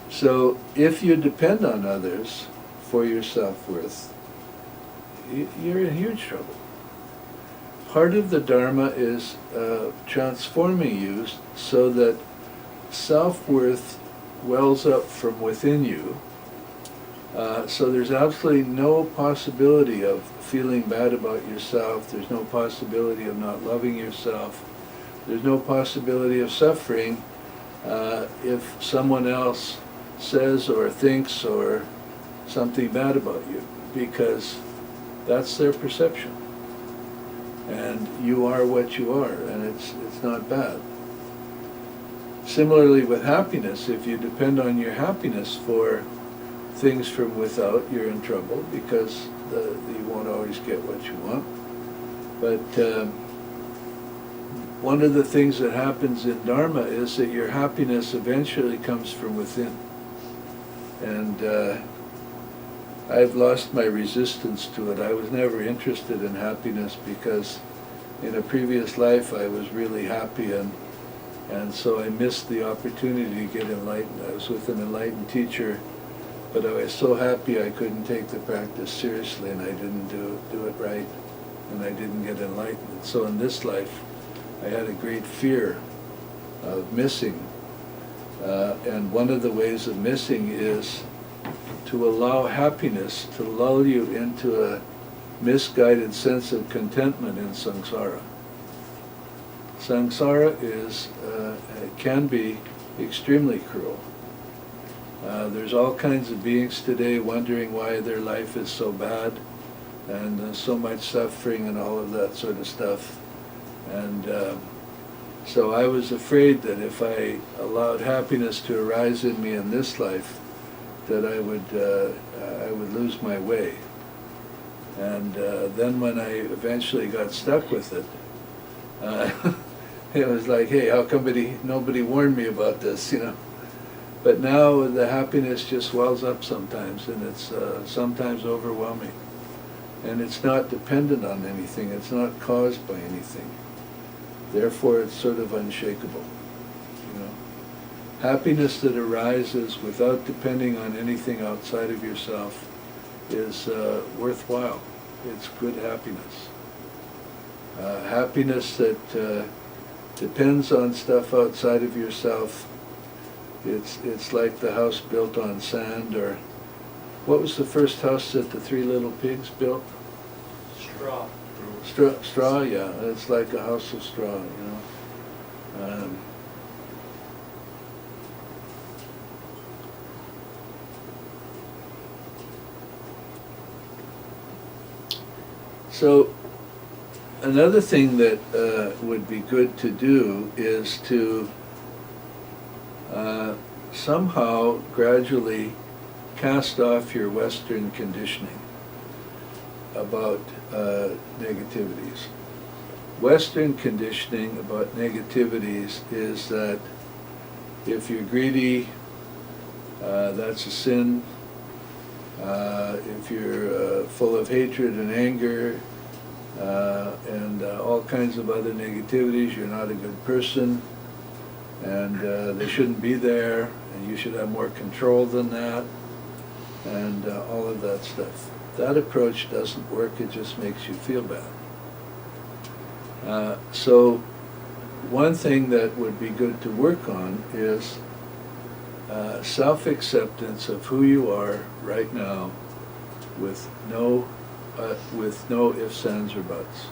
[SPEAKER 1] So if you depend on others for your self-worth, you're in huge trouble. Part of the Dharma is transforming you so that self-worth wells up from within you. So there's absolutely no possibility of feeling bad about yourself. There's no possibility of not loving yourself. There's no possibility of suffering if someone else says or thinks or something bad about you, because that's their perception. And you are what you are, and it's not bad. Similarly with happiness, if you depend on your happiness for things from without, you're in trouble, because you won't always get what you want. But one of the things that happens in Dharma is that your happiness eventually comes from within. And I've lost my resistance to it. I was never interested in happiness because in a previous life I was really happy, and so I missed the opportunity to get enlightened. I was with an enlightened teacher, but I was so happy I couldn't take the practice seriously, and I didn't do it right, and I didn't get enlightened. So in this life I had a great fear of missing. And one of the ways of missing is to allow happiness to lull you into a misguided sense of contentment in samsara. Samsara can be extremely cruel. There's all kinds of beings today wondering why their life is so bad, and so much suffering and all of that sort of stuff. And so I was afraid that if I allowed happiness to arise in me in this life, that I would lose my way. And then when I eventually got stuck with it, it was like, hey, how come nobody warned me about this, you know? But now the happiness just wells up sometimes, and it's sometimes overwhelming. And it's not dependent on anything, it's not caused by anything. Therefore it's sort of unshakable, you know. Happiness that arises without depending on anything outside of yourself is worthwhile. It's good happiness. Happiness that depends on stuff outside of yourself, it's like the house built on sand. Or what was the first house that the three little pigs built?
[SPEAKER 3] Straw.
[SPEAKER 1] Straw, yeah. It's like a house of straw, you know. So another thing that would be good to do is to somehow gradually cast off your Western conditioning about negativities. Western conditioning about negativities is that if you're greedy, that's a sin. If you're full of hatred and anger and all kinds of other negativities, you're not a good person, and they shouldn't be there, and you should have more control than that, and all of that stuff. That approach doesn't work, it just makes you feel bad. So one thing that would be good to work on is self-acceptance of who you are right now, with no ifs, ands, or buts.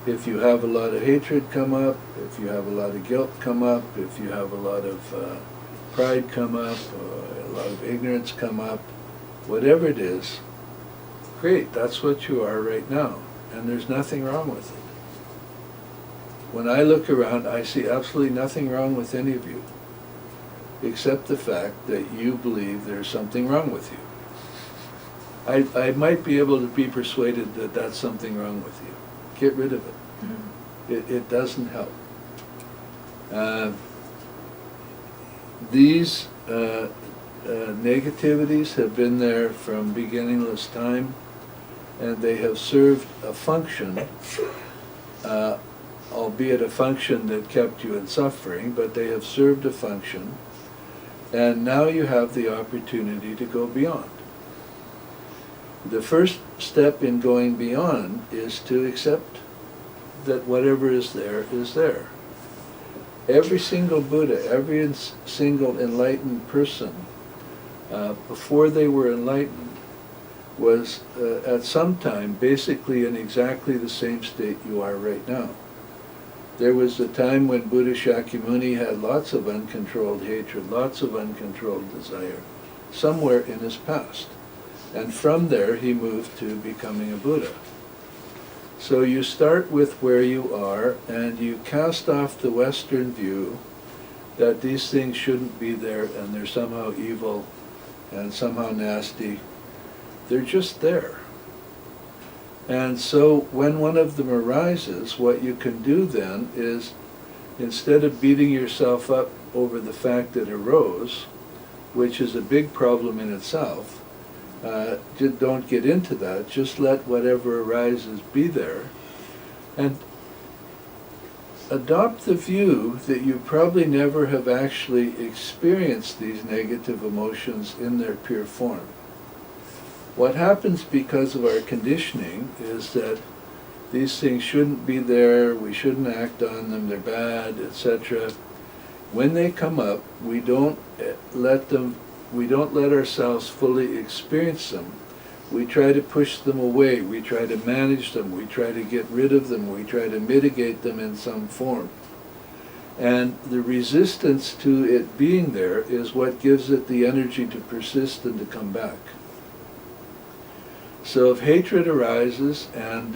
[SPEAKER 1] If you have a lot of hatred come up, if you have a lot of guilt come up, if you have a lot of pride come up, a lot of ignorance come up, whatever it is, great, that's what you are right now, and there's nothing wrong with it. When I look around, I see absolutely nothing wrong with any of you, except the fact that you believe there's something wrong with you. I might be able to be persuaded that that's something wrong with you. Get rid of it. Mm-hmm. It doesn't help. negativities have been there from beginningless time, and they have served a function, albeit a function that kept you in suffering, but they have served a function, and now you have the opportunity to go beyond. The first step in going beyond is to accept that whatever is there is there. Every single Buddha, every single enlightened person, before they were enlightened, was at some time basically in exactly the same state you are right now. There was a time when Buddha Shakyamuni had lots of uncontrolled hatred, lots of uncontrolled desire, somewhere in his past. And from there he moved to becoming a Buddha. So you start with where you are, and you cast off the Western view that these things shouldn't be there and they're somehow evil and somehow nasty. They're just there. And so when one of them arises, what you can do then is, instead of beating yourself up over the fact that it arose, which is a big problem in itself, don't get into that. Just let whatever arises be there, and adopt the view that you probably never have actually experienced these negative emotions in their pure form. What happens because of our conditioning is that these things shouldn't be there, we shouldn't act on them, they're bad, etc. When they come up, we don't let ourselves fully experience them. We try to push them away, we try to manage them, we try to get rid of them, we try to mitigate them in some form. And the resistance to it being there is what gives it the energy to persist and to come back. So if hatred arises and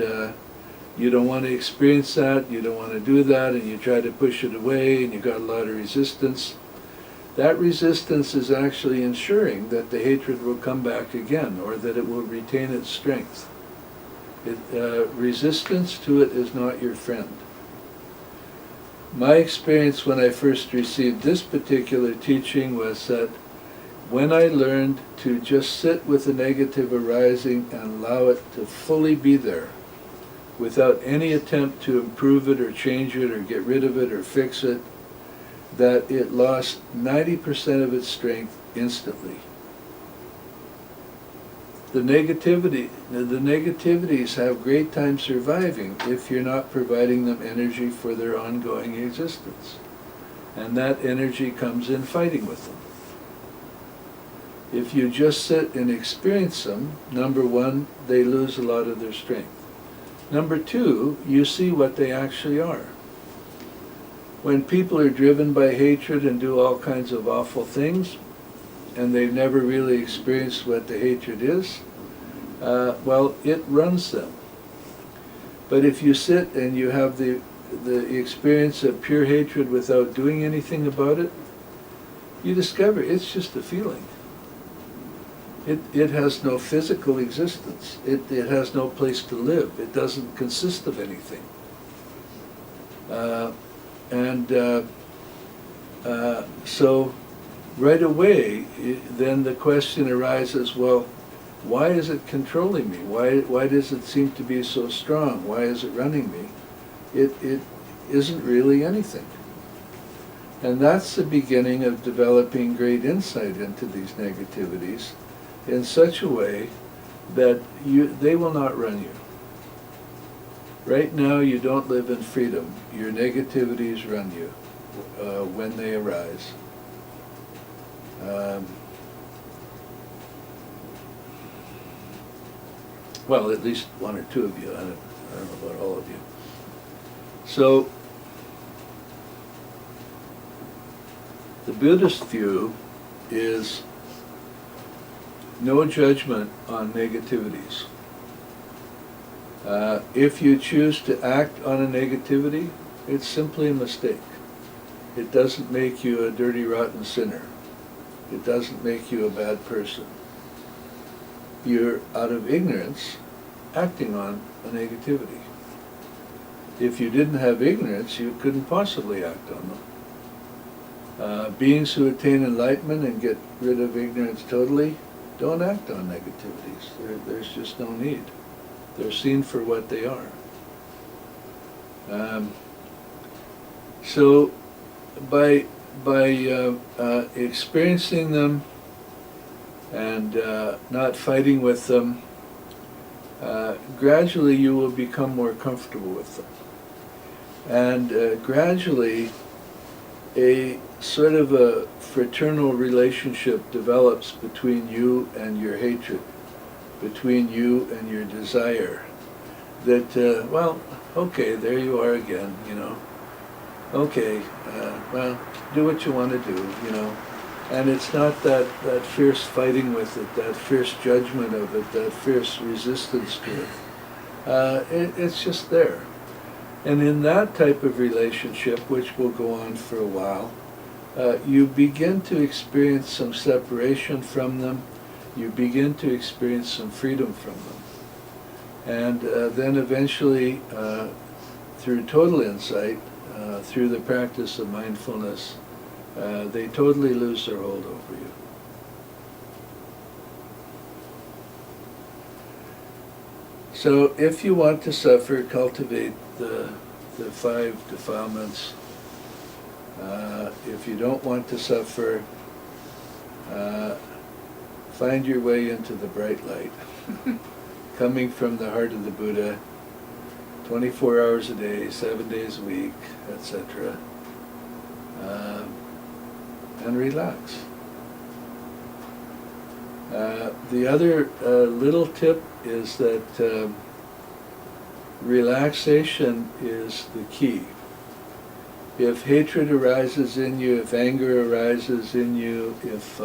[SPEAKER 1] you don't want to experience that, you don't want to do that, and you try to push it away and you've got a lot of resistance, that resistance is actually ensuring that the hatred will come back again, or that it will retain its strength. Resistance to it is not your friend. My experience when I first received this particular teaching was that when I learned to just sit with the negative arising and allow it to fully be there, without any attempt to improve it or change it or get rid of it or fix it, that it lost 90% of its strength instantly. The negativities have great time surviving if you're not providing them energy for their ongoing existence. And that energy comes in fighting with them. If you just sit and experience them, number one, they lose a lot of their strength. Number two, you see what they actually are. When people are driven by hatred and do all kinds of awful things, and they've never really experienced what the hatred is, well, it runs them. But if you sit and you have the experience of pure hatred without doing anything about it, you discover it's just a feeling. It has no physical existence. It has no place to live. It doesn't consist of anything. So right away, then the question arises, well, why is it controlling me? Why does it seem to be so strong? Why is it running me? It isn't really anything. And that's the beginning of developing great insight into these negativities in such a way that they will not run you. Right now you don't live in freedom. Your negativities run you when they arise. Well, at least one or two of you. I don't know about all of you. So the Buddhist view is no judgment on negativities. If you choose to act on a negativity, it's simply a mistake. It doesn't make you a dirty, rotten sinner. It doesn't make you a bad person. You're, out of ignorance, acting on a negativity. If you didn't have ignorance, you couldn't possibly act on them. Beings who attain enlightenment and get rid of ignorance totally don't act on negativities. There's just no need. They're seen for what they are. So by experiencing them and not fighting with them, gradually you will become more comfortable with them. And gradually a sort of a fraternal relationship develops between you and your hatred, between you and your desire. That, well, okay, there you are again, you know. Okay, well, do what you want to do, you know. And it's not that fierce fighting with it, that fierce judgment of it, that fierce resistance to it. It's just there. And in that type of relationship, which will go on for a while, you begin to experience some separation from them. You begin to experience some freedom from them. And then eventually, through total insight, through the practice of mindfulness, they totally lose their hold over you. So if you want to suffer, cultivate the 5 defilements. If you don't want to suffer, find your way into the bright light, coming from the heart of the Buddha, 24 hours a day, 7 days a week, etc. And relax. The other little tip is that relaxation is the key. If hatred arises in you, if anger arises in you, if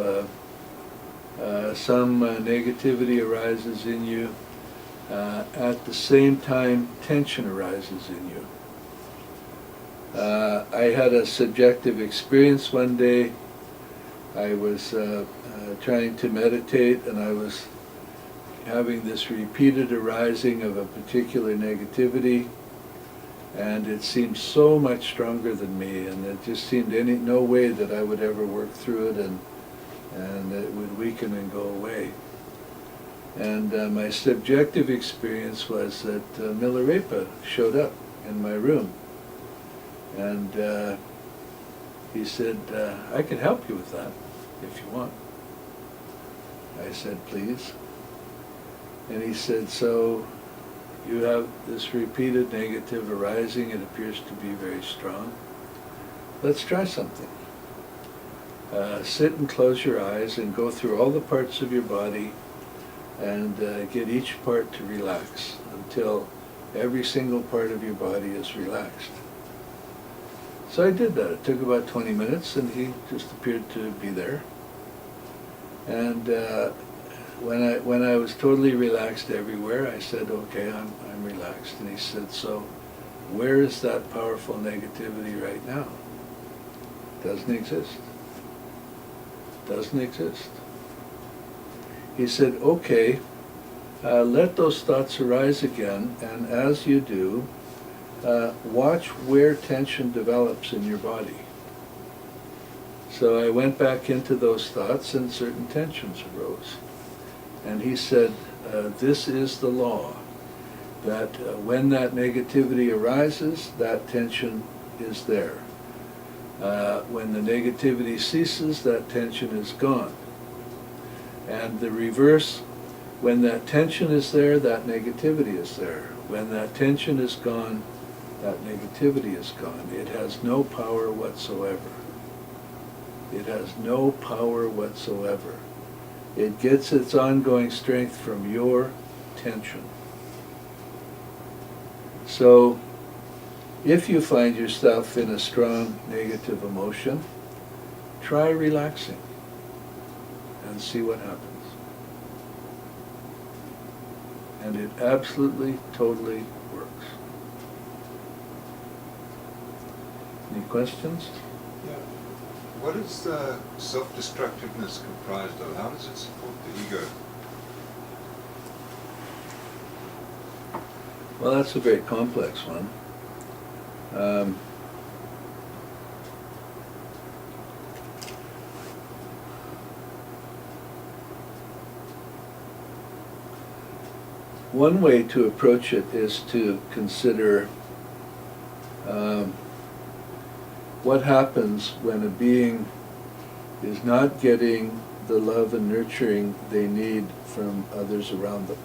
[SPEAKER 1] some negativity arises in you, at the same time tension arises in you. I had a subjective experience one day. I was trying to meditate, and I was having this repeated arising of a particular negativity, and it seemed so much stronger than me, and it just seemed no way that I would ever work through it, and it would weaken and go away. And my subjective experience was that Milarepa showed up in my room, and he said, I can help you with that if you want. I said, please. And he said, so you have this repeated negative arising. It appears to be very strong. Let's try something. Sit and close your eyes and go through all the parts of your body and get each part to relax until every single part of your body is relaxed. So I did that. It took about 20 minutes, and he just appeared to be there. And when I was totally relaxed everywhere, I said, okay, I'm relaxed. And he said, so where is that powerful negativity right now? Doesn't exist. Doesn't exist. He said, okay, let those thoughts arise again, and as you do, watch where tension develops in your body. So I went back into those thoughts, and certain tensions arose. And he said, this is the law, that when that negativity arises, that tension is there. When the negativity ceases, that tension is gone. And the reverse, when that tension is there, that negativity is there. When that tension is gone, that negativity is gone. It has no power whatsoever. It has no power whatsoever. It gets its ongoing strength from your tension. So, if you find yourself in a strong negative emotion, try relaxing and see what happens. And it absolutely, totally works. Any questions?
[SPEAKER 3] Yeah. What is the self-destructiveness comprised of? How does it support the ego?
[SPEAKER 1] Well, that's a very complex one. one way to approach it is to consider what happens when a being is not getting the love and nurturing they need from others around them.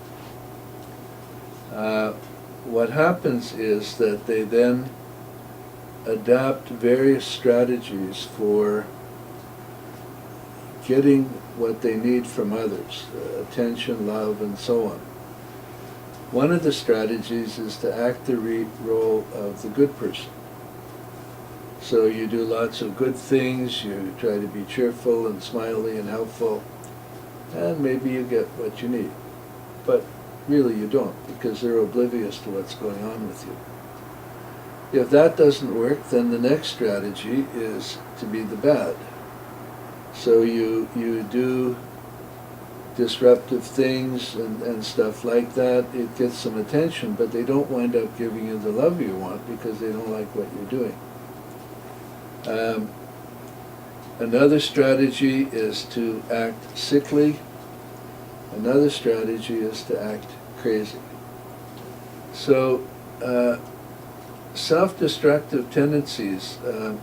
[SPEAKER 1] What happens is that they then adapt various strategies for getting what they need from others, attention, love, and so on. One of the strategies is to act the role of the good person. So you do lots of good things, you try to be cheerful and smiley and helpful, and maybe you get what you need. But really you don't, because they're oblivious to what's going on with you. If that doesn't work, then the next strategy is to be the bad. So you do disruptive things and stuff like that. It gets some attention, but they don't wind up giving you the love you want because they don't like what you're doing. Another strategy is to act sickly. Another strategy is to act crazy. So self-destructive tendencies,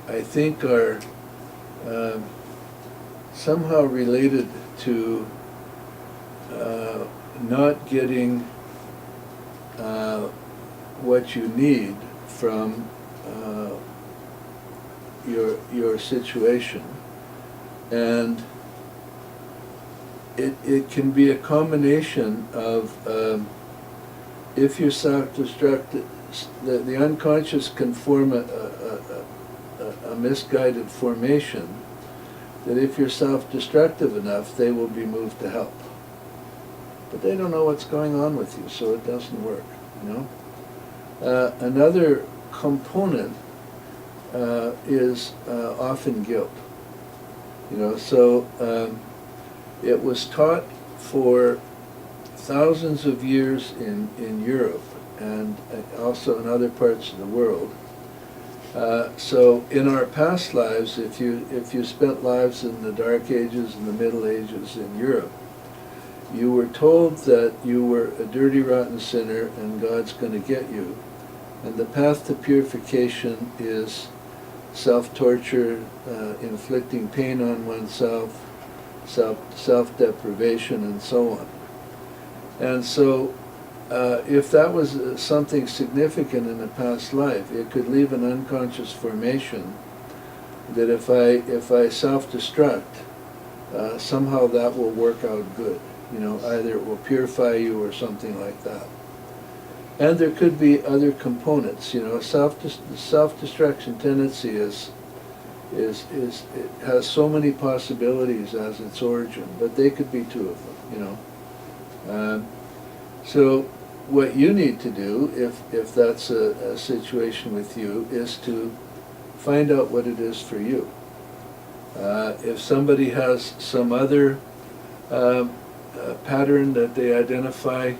[SPEAKER 1] I think, are somehow related to not getting what you need from your situation. And it can be a combination of, if you're self-destructive, the unconscious can form a misguided formation that if you're self-destructive enough, they will be moved to help. But they don't know what's going on with you, so it doesn't work, you know? Another component is often guilt. You know, so it was taught for thousands of years in Europe and also in other parts of the world. So in our past lives, if you spent lives in the Dark Ages and the Middle Ages in Europe, you were told that you were a dirty, rotten sinner and God's going to get you. And the path to purification is self-torture, inflicting pain on oneself, self-deprivation, and so on. And so if that was something significant in a past life, it could leave an unconscious formation that if I self-destruct, somehow that will work out good. You know, either it will purify you or something like that. And there could be other components. You know, self-destruction tendency it has so many possibilities as its origin, but they could be two of them. You know, so what you need to do, if that's a situation with you, is to find out what it is for you. If somebody has some other pattern that they identify,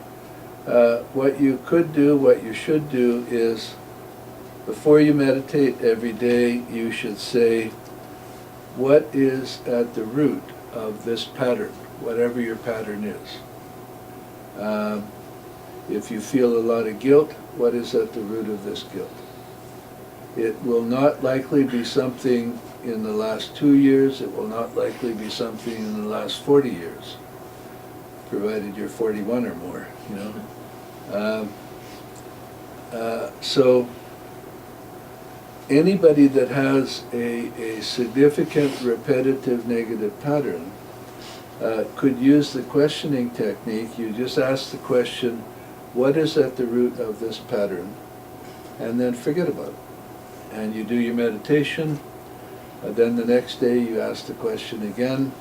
[SPEAKER 1] what you could do, what you should do is, before you meditate every day, you should say, what is at the root of this pattern, whatever your pattern is. If you feel a lot of guilt, what is at the root of this guilt? It will not likely be something in the last 2 years, it will not likely be something in the last 40 years, provided you're 41 or more, you know. So anybody that has a significant repetitive negative pattern could use the questioning technique. You just ask the question, what is at the root of this pattern? And then forget about it. And you do your meditation, then the next day you ask the question again.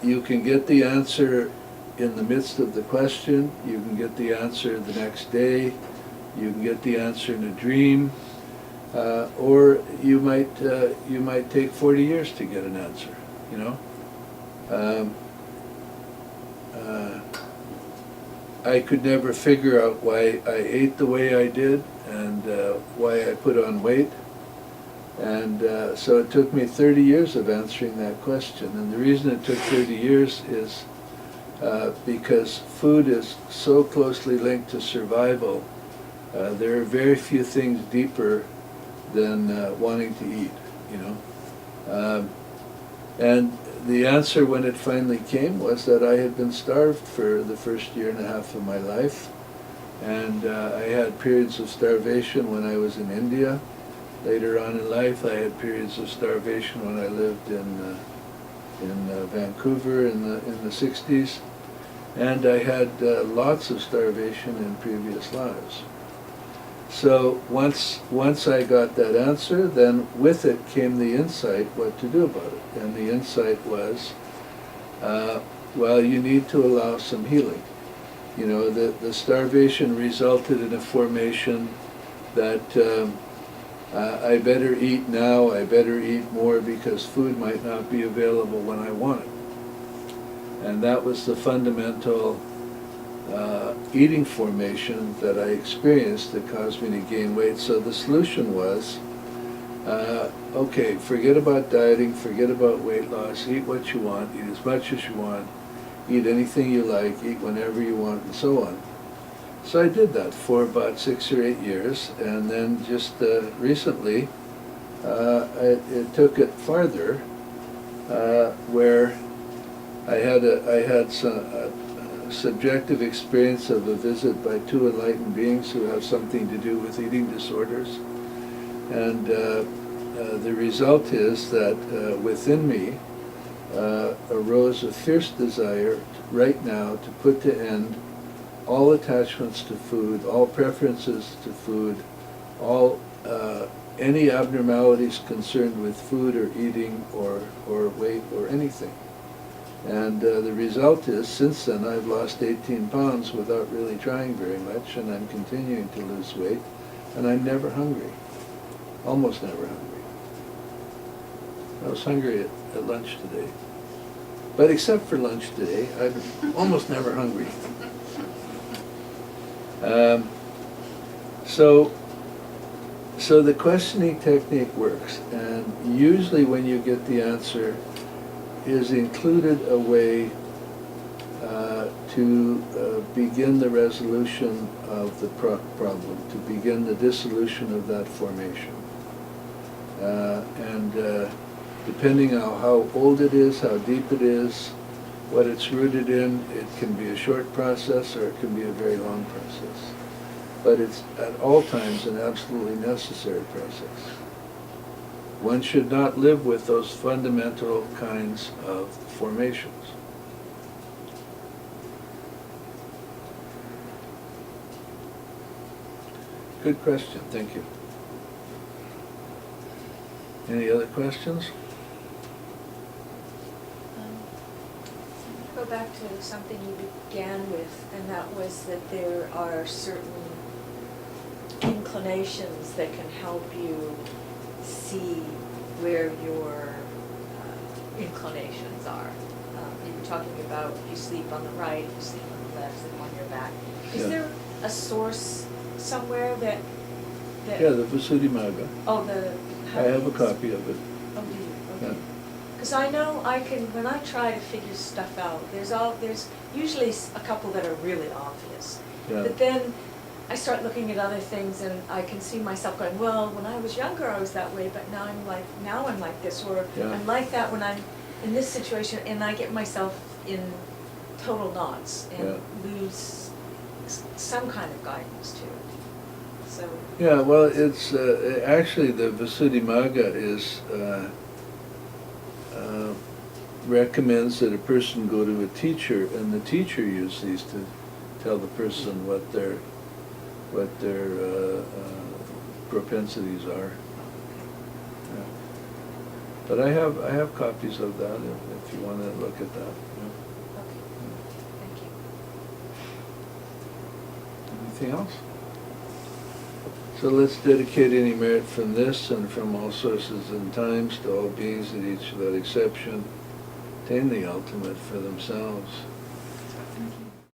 [SPEAKER 1] You can get the answer in the midst of the question, you can get the answer the next day, you can get the answer in a dream, or you might take 40 years to get an answer, you know. I could never figure out why I ate the way I did and why I put on weight. And so it took me 30 years of answering that question. And the reason it took 30 years is because food is so closely linked to survival. There are very few things deeper than wanting to eat, you know. And the answer when it finally came was that I had been starved for the first year and a half of my life. And I had periods of starvation when I was in India. Later on in life, I had periods of starvation when I lived in Vancouver in the 60s. And I had lots of starvation in previous lives. So once I got that answer, then with it came the insight what to do about it. And the insight was, well, you need to allow some healing. You know, the starvation resulted in a formation that I better eat now, I better eat more because food might not be available when I want it. And that was the fundamental eating formation that I experienced that caused me to gain weight. So the solution was, okay, forget about dieting, forget about weight loss, eat what you want, eat as much as you want, eat anything you like, eat whenever you want, and so on. So I did that for about 6 or 8 years, and then just recently, it took it farther, where I had some subjective experience of a visit by 2 enlightened beings who have something to do with eating disorders. And the result is that within me arose a fierce desire right now to put to end all attachments to food, all preferences to food, all any abnormalities concerned with food or eating or weight or anything. And the result is, since then, I've lost 18 pounds without really trying very much, and I'm continuing to lose weight, and I'm never hungry. Almost never hungry. I was hungry at lunch today. But except for lunch today, I'm almost never hungry. So the questioning technique works, and usually when you get the answer, is included a way to begin the resolution of the problem, to begin the dissolution of that formation. And depending on how old it is, how deep it is, what it's rooted in, it can be a short process or it can be a very long process. But it's at all times an absolutely necessary process. One should not live with those fundamental kinds of formations. Good question, thank you. Any other questions?
[SPEAKER 4] Go back to something you began with, and that was that there are certain inclinations that can help you see where your inclinations are. You were talking about if you sleep on the right, if you sleep on the left, sleep on your back. Is
[SPEAKER 1] Yeah.
[SPEAKER 4] there a source somewhere that
[SPEAKER 1] Yeah, the Visuddhimagga.
[SPEAKER 4] Oh, the...
[SPEAKER 1] I have a copy of it.
[SPEAKER 4] Oh, do you?
[SPEAKER 1] Yeah.
[SPEAKER 4] Okay. Because I know I can, when I try to figure stuff out, there's usually a couple that are really obvious.
[SPEAKER 1] Yeah.
[SPEAKER 4] But then I start looking at other things and I can see myself going, well, when I was younger I was that way, but now I'm like this, or
[SPEAKER 1] Yeah.
[SPEAKER 4] I'm like that when I'm in this situation, and I get myself in total knots and
[SPEAKER 1] Yeah.
[SPEAKER 4] lose some kind of guidance to it. So.
[SPEAKER 1] Yeah, well, it's actually the Visuddhimagga is recommends that a person go to a teacher, and the teacher uses these to tell the person what their propensities are. Yeah. But I have copies of that if you want to look at that. Yeah.
[SPEAKER 4] Okay, thank you.
[SPEAKER 1] Anything else? So let's dedicate any merit from this and from all sources and times to all beings that each without exception attain the ultimate for themselves.